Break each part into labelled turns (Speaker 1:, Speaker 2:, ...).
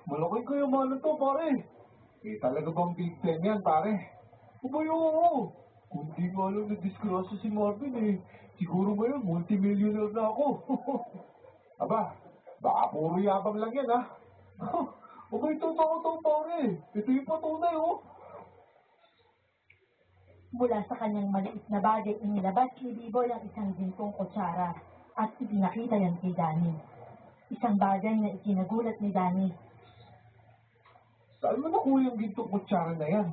Speaker 1: Malaking kayamanan to, pare. Talaga bang big ten yan, pare? Abay, oo. Kung di nga lang na-disgrasya si Marvin siguro ngayon multimillionaire na ako. Aba, baka puro yabang lang yan, ha? Abay, totoo to, pare. Ito yung patunay, oh.
Speaker 2: Mula sa kanyang maliit na bagay, inilabas ni Biboy ang isang ginpong kutsara at ipinakita yan kay Danny. Isang bagay na ikinagulat ni Danny.
Speaker 1: Saan mo nakuha yung gintong kutsara na yan?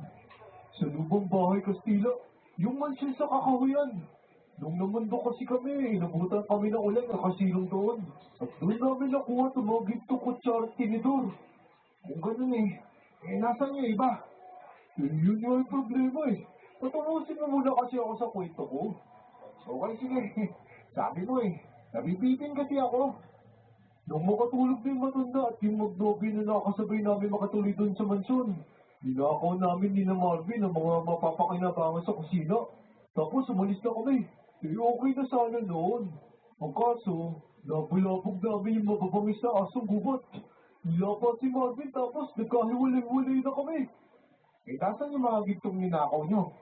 Speaker 1: Sa lubang bahay Kastila, yung mansion sa kakahuyan. Nung namundo kasi kami, inabutan kami ng ulan na kasilong doon. At doon namin nakuha itong mga gintong kutsara at tinidor. Kung ganun nasan yung iba? Yun yung problema Patapusin mo muna kasi ako sa kwento ko. Okay, sige. Sabi mo nabibitin kasi ako. Nung makatulog na yung matanda at yung magnobi na nakasabay namin makatuloy doon sa mansyon, ninakaw namin ni na Marvin ang mga mapapakinabangan sa kusina. Tapos umalis na kami. Okay na sana noon. Ang kaso, nabulabog namin yung mababangis na asong gubat. Nilapa si Marvin tapos nagkahiwalay-walay na kami. Tasan yung mga gintong ninakaw nyo?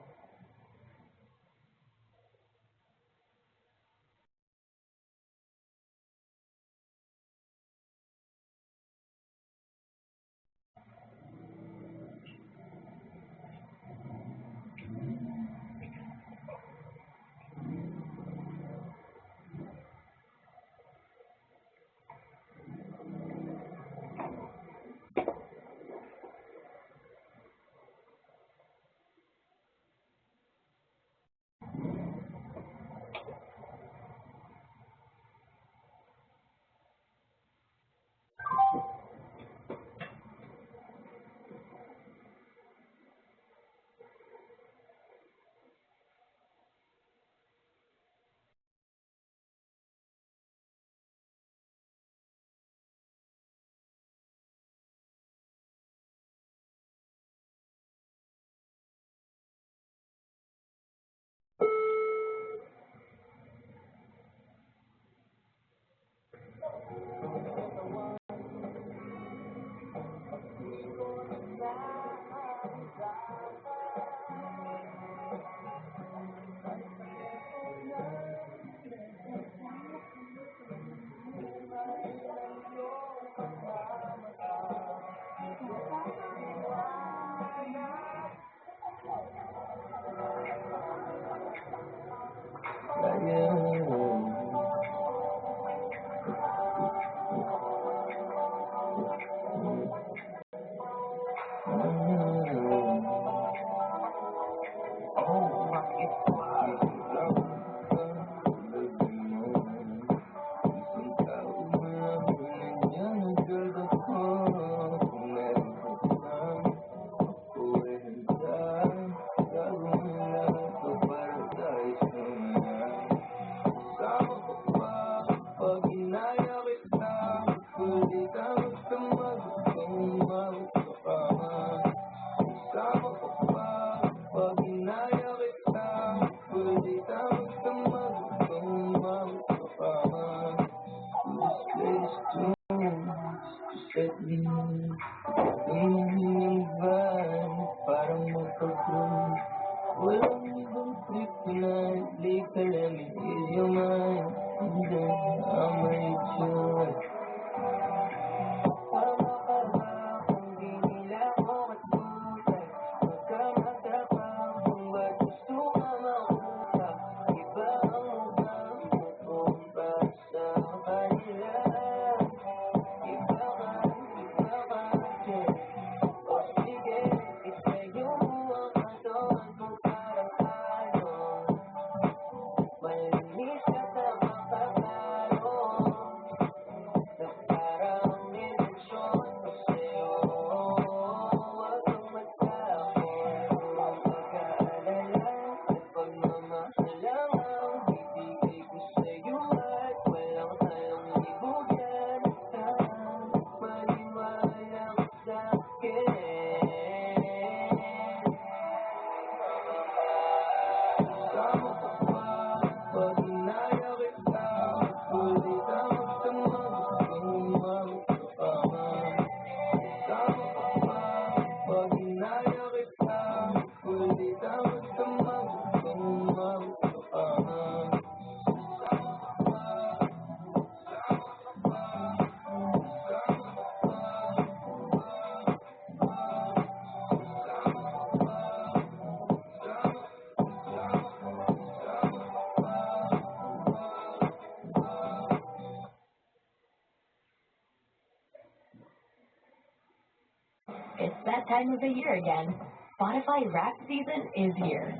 Speaker 3: It's that time of the year again. Spotify Wrapped season is here.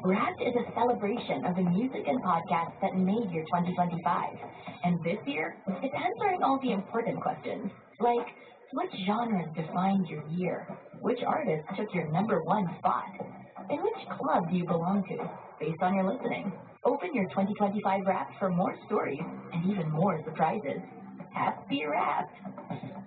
Speaker 3: Wrapped is a celebration of the music and podcasts that made your 2025. And this year, it's answering all the important questions, like what genres defined your year? Which artist took your number one spot? And which club do you belong to, based on your listening? Open your 2025 Wrapped for more stories and even more surprises. Happy Wrapped!